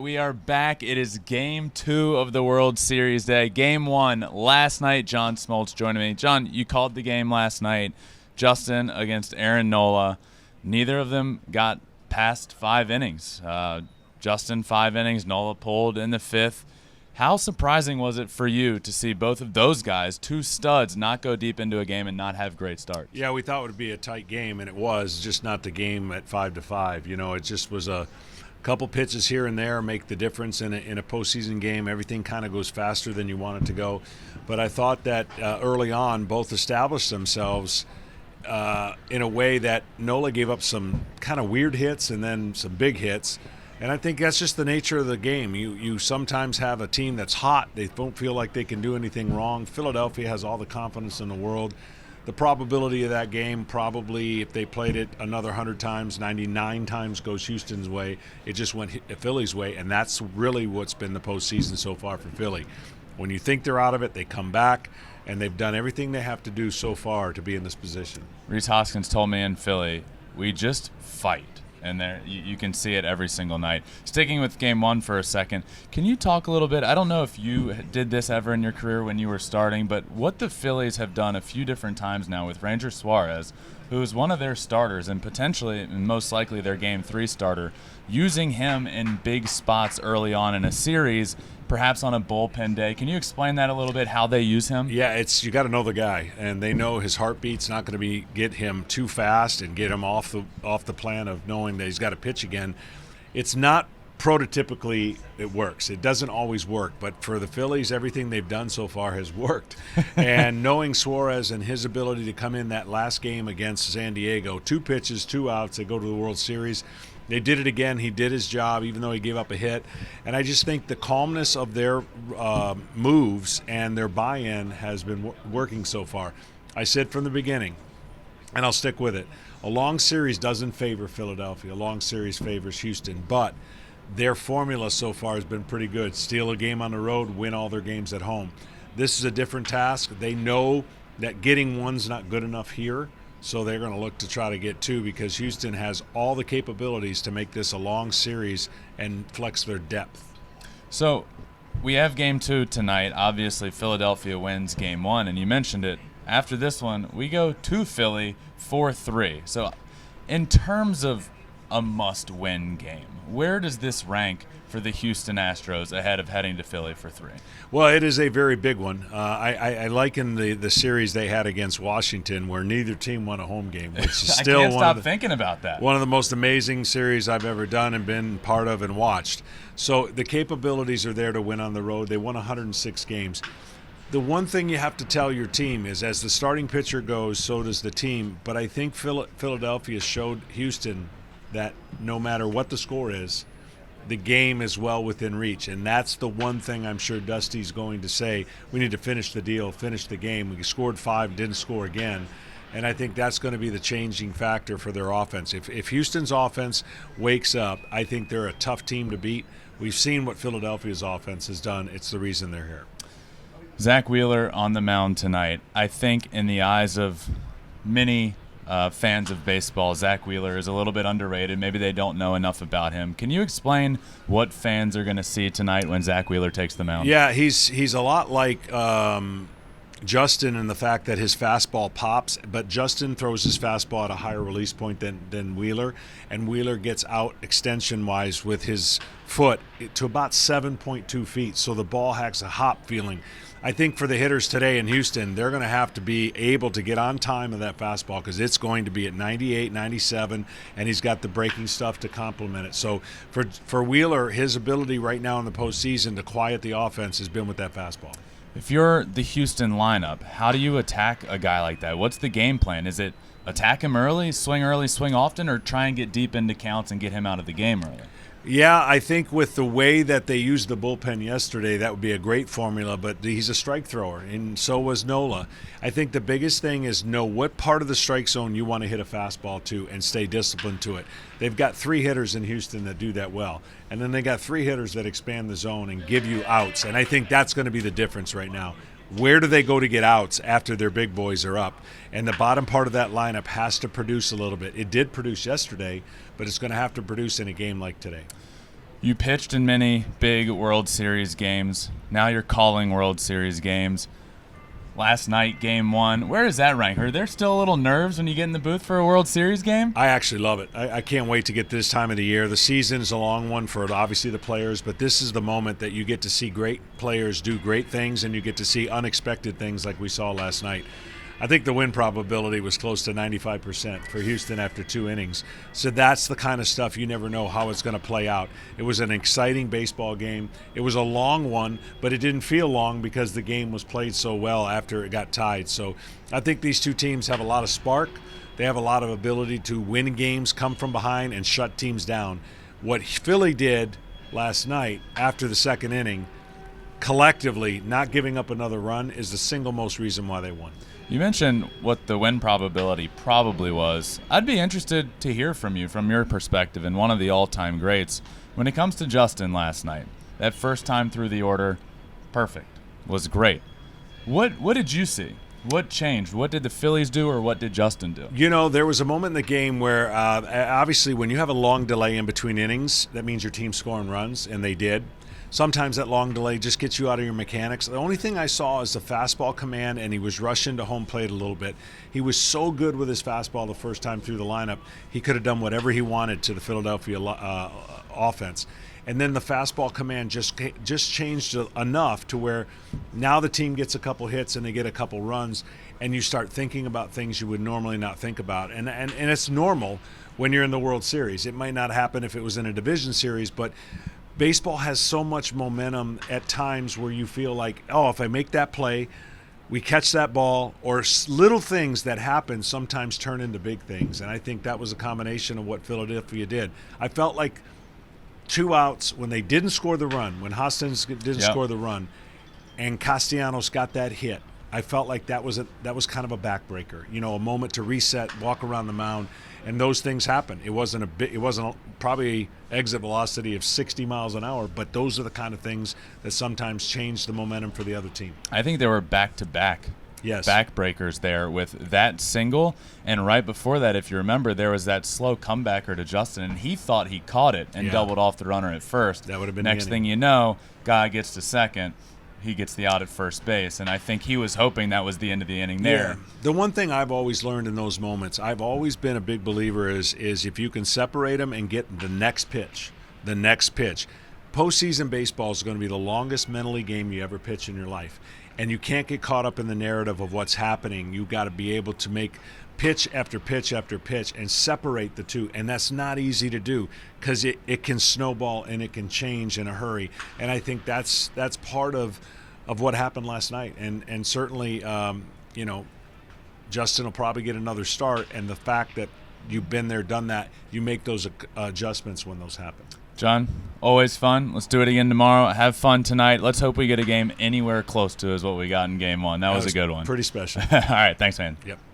We are back. It is game 2 of the World Series day. Game 1 last night. John Smoltz joining me. John, you called the game last night. Justin against Aaron Nola. Neither of them got past 5 innings. Justin 5 innings. Nola pulled in the 5th. How surprising was it for you to see both of those guys, two studs, not go deep into a game and not have great starts? Yeah, we thought it would be a tight game, and it was, just not the game at 5-5. You know, it just was a couple pitches here and there make the difference in a postseason game. Everything kind of goes faster than you want it to go. But I thought that early on, both established themselves in a way that Nola gave up some kind of weird hits and then some big hits. And I think that's just the nature of the game. You sometimes have a team that's hot. They don't feel like they can do anything wrong. Philadelphia has all the confidence in the world. The probability of that game probably, if they played it another 100 times, 99 times goes Houston's way. It just went Philly's way, and that's really what's been the postseason so far for Philly. When you think they're out of it, they come back, and they've done everything they have to do so far to be in this position. Rhys Hoskins told me in Philly, we just fight. And there, you can see it every single night. Sticking with game 1 for a second, can you talk a little bit? I don't know if you did this ever in your career when you were starting, but what the Phillies have done a few different times now with Ranger Suárez, who is one of their starters and potentially and most likely their game 3 starter, using him in big spots early on in a series, perhaps on a bullpen day. Can you explain that a little bit, how they use him? Yeah, you got to know the guy, and they know his heartbeat's not going to get him too fast and get him off the plan of knowing that he's got to pitch again. It's not prototypically it works. It doesn't always work, but for the Phillies, everything they've done so far has worked. And knowing Suárez and his ability to come in that last game against San Diego, 2 pitches, 2 outs, they go to the World Series. They did it again. He did his job, even though he gave up a hit. And I just think the calmness of their moves and their buy-in has been working so far. I said from the beginning, and I'll stick with it, a long series doesn't favor Philadelphia. A long series favors Houston. But their formula so far has been pretty good. Steal a game on the road, win all their games at home. This is a different task. They know that getting one's not good enough here. So they're going to look to try to get 2 because Houston has all the capabilities to make this a long series and flex their depth. So we have game 2 tonight. Obviously, Philadelphia wins game 1, and you mentioned it. After this one, we go to Philly 4-3. So in terms of a must-win game, where does this rank for the Houston Astros ahead of heading to Philly for 3? Well, it is a very big one. I liken the series they had against Washington where neither team won a home game, which is still I can't stop thinking about that. One of the most amazing series I've ever done and been part of and watched. So the capabilities are there to win on the road. They won 106 games. The one thing you have to tell your team is as the starting pitcher goes, so does the team. But I think Philadelphia showed Houston that no matter what the score is, the game is well within reach, and that's the one thing I'm sure Dusty's going to say. We need to finish the deal, finish the game. We scored 5, didn't score again, and I think that's going to be the changing factor for their offense. If Houston's offense wakes up, I think they're a tough team to beat. We've seen what Philadelphia's offense has done. It's the reason they're here. Zach Wheeler on the mound tonight. I think in the eyes of many fans of baseball, Zach Wheeler is a little bit underrated. Maybe they don't know enough about him. Can you explain what fans are going to see tonight when Zach Wheeler takes the mound? Yeah, he's a lot like Justin in the fact that his fastball pops, but Justin throws his fastball at a higher release point than Wheeler, and Wheeler gets out extension-wise with his foot to about 7.2 feet, so the ball has a hop feeling. I think for the hitters today in Houston, they're going to have to be able to get on time of that fastball because it's going to be at 98, 97, and he's got the breaking stuff to complement it. So for Wheeler, his ability right now in the postseason to quiet the offense has been with that fastball. If you're the Houston lineup, how do you attack a guy like that? What's the game plan? Is it attack him early, swing often, or try and get deep into counts and get him out of the game early? Yeah, I think with the way that they used the bullpen yesterday, that would be a great formula, but he's a strike thrower, and so was Nola. I think the biggest thing is know what part of the strike zone you want to hit a fastball to and stay disciplined to it. They've got 3 hitters in Houston that do that well, and then they got 3 hitters that expand the zone and give you outs, and I think that's going to be the difference right now. Where do they go to get outs after their big boys are up? And the bottom part of that lineup has to produce a little bit. It did produce yesterday, but it's going to have to produce in a game like today. You pitched in many big World Series games. Now you're calling World Series games. Last night, Game 1. Where does that rank? Are there still a little nerves when you get in the booth for a World Series game? I actually love it. I can't wait to get this time of the year. The season is a long one for obviously the players, but this is the moment that you get to see great players do great things, and you get to see unexpected things like we saw last night. I think the win probability was close to 95% for Houston after 2 innings. So that's the kind of stuff you never know how it's going to play out. It was an exciting baseball game. It was a long one, but it didn't feel long because the game was played so well after it got tied. So I think these two teams have a lot of spark. They have a lot of ability to win games, come from behind, and shut teams down. What Philly did last night after the 2nd inning, collectively not giving up another run, is the single most reason why they won. You mentioned what the win probability probably was. I'd be interested to hear from you, from your perspective, and one of the all-time greats. When it comes to Justin last night, that first time through the order, perfect, was great. What did you see? What changed? What did the Phillies do, or what did Justin do? You know, there was a moment in the game where, obviously, when you have a long delay in between innings, that means your team's scoring runs, and they did. Sometimes that long delay just gets you out of your mechanics. The only thing I saw is the fastball command, and he was rushing to home plate a little bit. He was so good with his fastball the first time through the lineup, he could have done whatever he wanted to the Philadelphia offense. And then the fastball command just changed enough to where now the team gets a couple hits and they get a couple runs, and you start thinking about things you would normally not think about. And it's normal when you're in the World Series. It might not happen if it was in a division series, but baseball has so much momentum at times where you feel like, oh, if I make that play, we catch that ball, or little things that happen sometimes turn into big things. And I think that was a combination of what Philadelphia did. I felt like 2 outs when they didn't score the run, when Hoskins didn't score the run, and Castellanos got that hit. I felt like that was kind of a backbreaker, a moment to reset, walk around the mound, and those things happen. It wasn't probably exit velocity of 60 miles an hour, but those are the kind of things that sometimes change the momentum for the other team. I think there were back-to-back backbreakers there with that single, and right before that, if you remember, there was that slow comebacker to Justin, and he thought he caught it and doubled off the runner at first. That would have been next thing you know, guy gets to second. He gets the out at first base, and I think he was hoping that was the end of the inning there. Yeah. The one thing I've always learned in those moments, I've always been a big believer is if you can separate them and get the next pitch. Postseason baseball is going to be the longest mentally game you ever pitch in your life, and you can't get caught up in the narrative of what's happening. You've got to be able to make pitch after pitch after pitch and separate the two, and that's not easy to do because it can snowball and it can change in a hurry. And I think that's part of what happened last night, and certainly Justin will probably get another start, and the fact that you've been there, done that, you make those adjustments when those happen. John, always fun. Let's do it again tomorrow. Have fun tonight. Let's hope we get a game anywhere close to as what we got in Game 1. That was a good one. Pretty special. All right, thanks, man. Yep.